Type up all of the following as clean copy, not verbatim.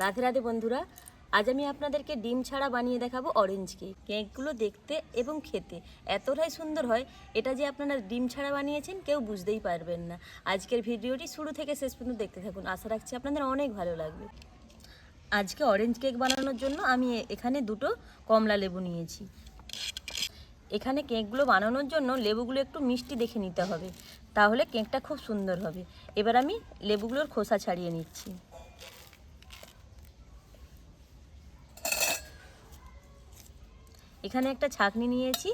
রাধে রাধে বন্ধুরা, আজ আমি আপনাদেরকে ডিম ছাড়া বানিয়ে দেখাবো অরেঞ্জ কেক। কেকগুলো দেখতে এবং খেতে এতটাই সুন্দর হয়, এটা যে আপনারা ডিম ছাড়া বানিয়েছেন কেউ বুঝতেই পারবেন না। আজকের ভিডিওটি শুরু থেকে শেষ পর্যন্ত দেখতে থাকুন, আশা রাখছি আপনাদের অনেক ভালো লাগবে। আজকে অরেঞ্জ কেক বানানোর জন্য আমি এখানে দুটো কমলা লেবু নিয়েছি। এখানে কেকগুলো বানানোর জন্য লেবুগুলো একটু মিষ্টি দেখে নিতে হবে, তাহলে কেকটা খুব সুন্দর হবে। এবার আমি লেবুগুলোর খোসা ছাড়িয়ে নিচ্ছি। এখানে একটা ছাঁকনি নিয়েছি,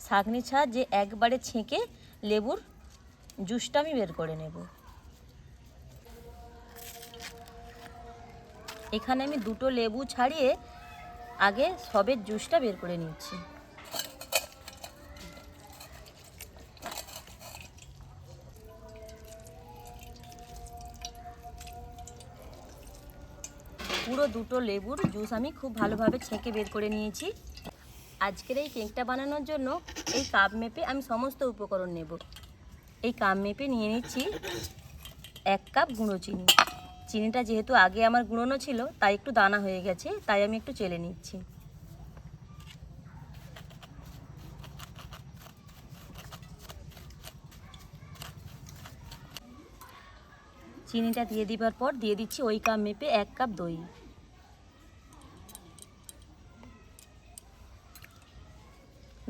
ছাঁকনির সাহায্যে একবারে ছেঁকে লেবুর জুসটা আমি বের করে নেব। এখানে আমি দুটো লেবু ছাড়িয়ে আগে সবের জুসটা বের করে নিচ্ছি। পুরো দুটো লেবুর জুস আমি খুব ভালোভাবে ছেঁকে বের করে নিয়েছি। আজকের এই কেকটা বানানোর জন্য এই কাপ মেপে আমি সমস্ত উপকরণ নেব। এই কাপ মেপে নিয়ে নিচ্ছি 1 কাপ গুঁড়ো চিনি। চিনিটা যেহেতু আগে আমার গুঁড়োনো ছিল তাই একটু দানা হয়ে গেছে, তাই আমি একটু চেলে নিচ্ছি। চিনিটা দিয়ে দিবার পর দিয়ে দিচ্ছি ওই কাপ মেপে 1 কাপ দই।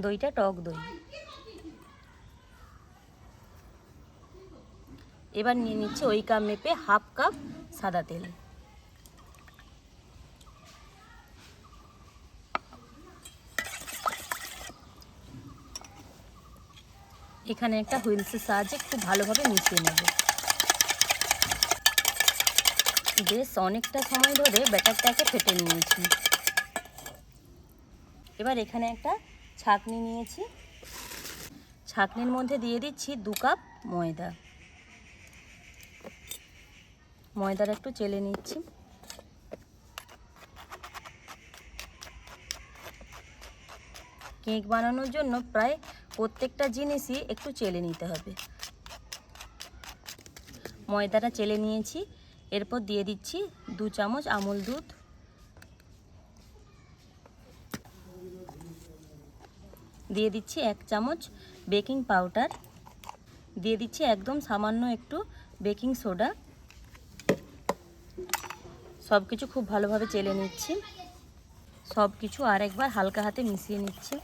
দইটা টক দই। এবার নিয়ে নিচ্ছি ওই কাপ মেপে 1/2 কাপ সাদা তেল। এখানে একটা হুইলসের সাহায্যে খুব ভালোভাবে মিশিয়ে নেব। বেশ অনেকটা সময় ধরে ব্যাটারটাকে ফেটে নিয়েছি। এবার এখানে একটা ছাঁকনি নিয়েছি, ছাঁকনির মধ্যে দিয়ে দিচ্ছি 2 কাপ ময়দা। ময়দাটা একটু চেলে নিচ্ছি। কেক বানানোর জন্য প্রায় প্রত্যেকটা জিনিসই একটু চেলে নিতে হবে। ময়দাটা চেলে নিয়েছি, এরপর দিয়ে দিচ্ছি 2 চামচ আমুল দুধ, দিয়ে দিচ্ছি 1 চামচ বেকিং পাউডার, দিয়ে দিচ্ছি একদম সামান্য একটু বেকিং সোডা। সব কিছু খুব ভালোভাবে চেলে নিচ্ছি। সব কিছু আর একবার হালকা হাতে মিশিয়ে নিচ্ছি।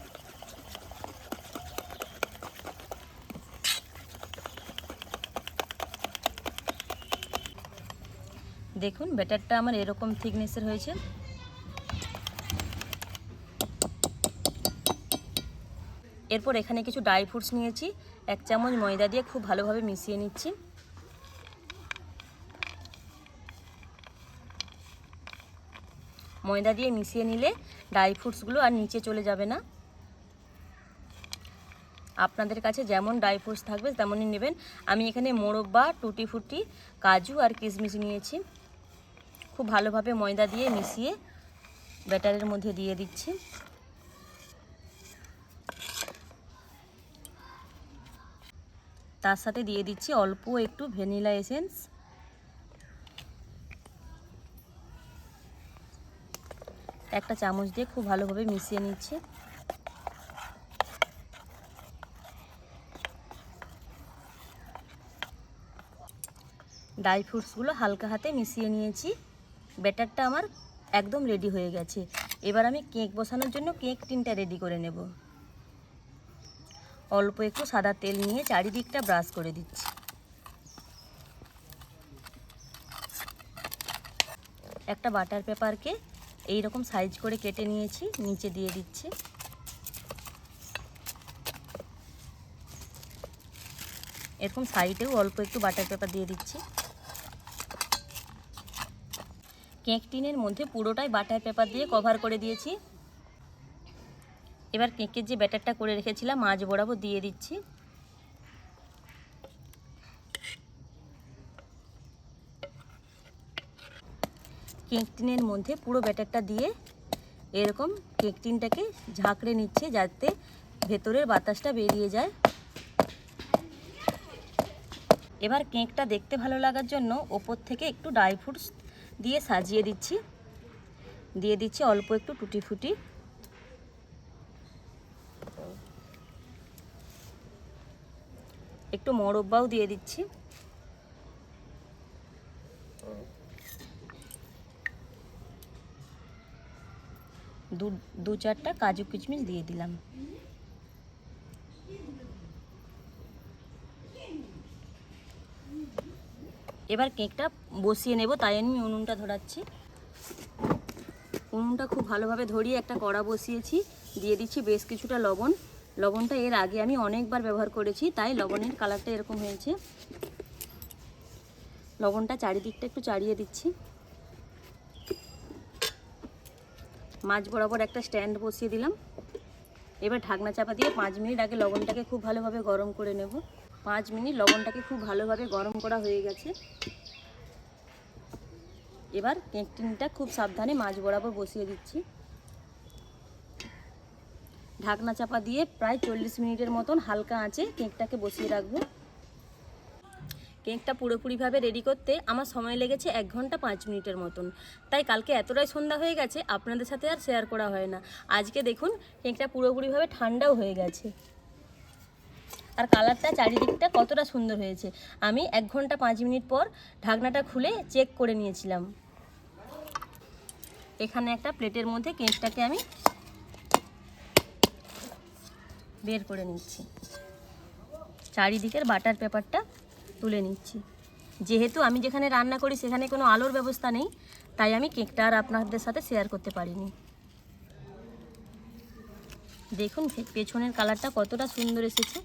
দেখুন ব্যাটারটা আমার এরকম থিকনেসের হয়েছে। এরপর এখানে কিছু ড্রাই ফ্রুটস নিয়েছি, 1 চামচ ময়দা দিয়ে খুব ভালোভাবে মিশিয়ে নিচ্ছি। ময়দা দিয়ে মিশিয়ে নিলে ড্রাই ফ্রুটসগুলো আর নিচে চলে যাবে না। আপনাদের কাছে যেমন ড্রাই ফ্রুটস থাকবে তেমনই নেবেন। আমি এখানে মোরব্বা, টুটি ফুটি, কাজু আর কিশমিশ নিয়েছি। খুব ভালোভাবে ময়দা দিয়ে মিশিয়ে ব্যাটারের মধ্যে দিয়ে দিচ্ছি। তার সাথে দিয়ে দিচ্ছি অল্প একটু ভ্যানিলা এসেন্স। একটা চামচ দিয়ে খুব ভালোভাবে মিশিয়ে নিচ্ছি। ড্রাই ফ্রুটসগুলো হালকা হাতে মিশিয়ে নিয়েছি। ব্যাটারটা আমার একদম রেডি হয়ে গেছে। এবার আমি কেক বসানোর জন্য কেক টিনটা রেডি করে নেব। অল্প একটু সাদা তেল নিয়ে চারিদিকটা ব্রাশ করে দিচ্ছি। একটা বাটার পেপারকে এইরকম সাইজ করে কেটে নিয়েছি, নিচে দিয়ে দিচ্ছি। এরকম সাইডেও অল্প একটু বাটার পেপার দিয়ে দিচ্ছি। কেক টিনের মধ্যে পুরোটাই বাটার পেপার দিয়ে কভার করে দিয়েছি। এবার কেকের যে ব্যাটারটা করে রেখেছিলাম মাঝ বরাবর দিয়ে দিচ্ছি। কেক টিনের মধ্যে পুরো ব্যাটারটা দিয়ে এরকম কেক টিনটাকে ঝাঁকড়ে নিচ্ছে যাতে ভেতরের বাতাসটা বেরিয়ে যায়। এবার কেকটা দেখতে ভালো লাগার জন্য ওপর থেকে একটু ড্রাই ফ্রুটস দিয়ে সাজিয়ে দিচ্ছি। দিয়ে দিচ্ছি অল্প একটু টুটি ফুটি, একটু মোরব্বাও দিয়ে দিচ্ছি। দু চারটা কাজু কিশমিশ দিয়ে দিলাম। এবার কেকটা বসিয়ে নেব, তাই আমি উনুনটা ধরাচ্ছি। উনুনটা খুব ভালোভাবে ধরিয়ে একটা কড়া বসিয়েছি। দিয়ে দিচ্ছি বেশ কিছুটা লবণ। লবণটা এর আগে আমি অনেকবার ব্যবহার করেছি, তাই লবণের কালারটা এরকম হয়েছে। লবণটা চারিদিকটা একটু চাড়িয়ে দিচ্ছি। মাঝ বরাবর একটা স্ট্যান্ড বসিয়ে দিলাম। এবার ঢাকনা চাপা দিয়ে 5 মিনিট আগে লবণটাকে খুব ভালোভাবে গরম করে নেব। 5 মিনিট লবণটাকে খুব ভালোভাবে গরম করা হয়ে গেছে। এবার কেক টিনটা খুব সাবধানে মাঝ বরাবর বসিয়ে দিচ্ছি। ঢাকনা চাপা দিয়ে প্রায় 40 মিনিটের মতন হালকা আঁচে কেকটাকে বসিয়ে রাখবো। কেকটা পুরোপুরিভাবে রেডি করতে আমার সময় লেগেছে 1 ঘন্টা 5 মিনিটের মতন। তাই কালকে এতটাই সন্ধ্যা হয়ে গেছে, আপনাদের সাথে আর শেয়ার করা হয় না। আজকে দেখুন কেকটা পুরোপুরিভাবে ঠান্ডাও হয়ে গেছে, আর কালারটা চারিদিকটা কতটা সুন্দর হয়েছে। আমি 1 ঘন্টা 5 মিনিট পর ঢাকনাটা খুলে চেক করে নিয়েছিলাম। এখানে একটা প্লেটের মধ্যে কেকটাকে আমি বের করে নিচ্ছি। চারিদিকের বাটার পেপারটা তুলে নিচ্ছি। যেহেতু আমি যেখানে রান্না করি সেখানে কোনো আলোর ব্যবস্থা নেই, তাই আমি কেকটা আর আপনাদের সাথে শেয়ার করতে পারিনি। দেখুন পেছনের কালারটা কতটা সুন্দর এসেছে।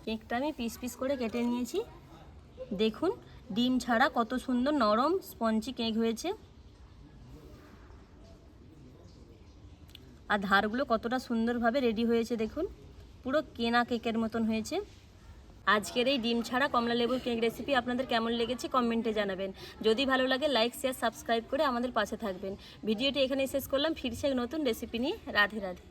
কেকটা আমি পিস পিস করে কেটে নিয়েছি। দেখুন ডিম ছাড়া কত সুন্দর নরম স্পঞ্জি কেক হয়েছে, আর ধারগুলো কতটা সুন্দরভাবে রেডি হয়েছে। দেখুন পুরো কেনা কেকের মতন হয়েছে। আজকের এই ডিম ছাড়া কমলা লেবুর কেক রেসিপি আপনাদের কেমন লেগেছে কমেন্টে জানাবেন। যদি ভালো লাগে লাইক শেয়ার সাবস্ক্রাইব করে আমাদের পাশে থাকবেন। ভিডিওটি এখানেই শেষ করলাম, ফিরছে এক নতুন রেসিপি নিয়ে। রাধে রাধে।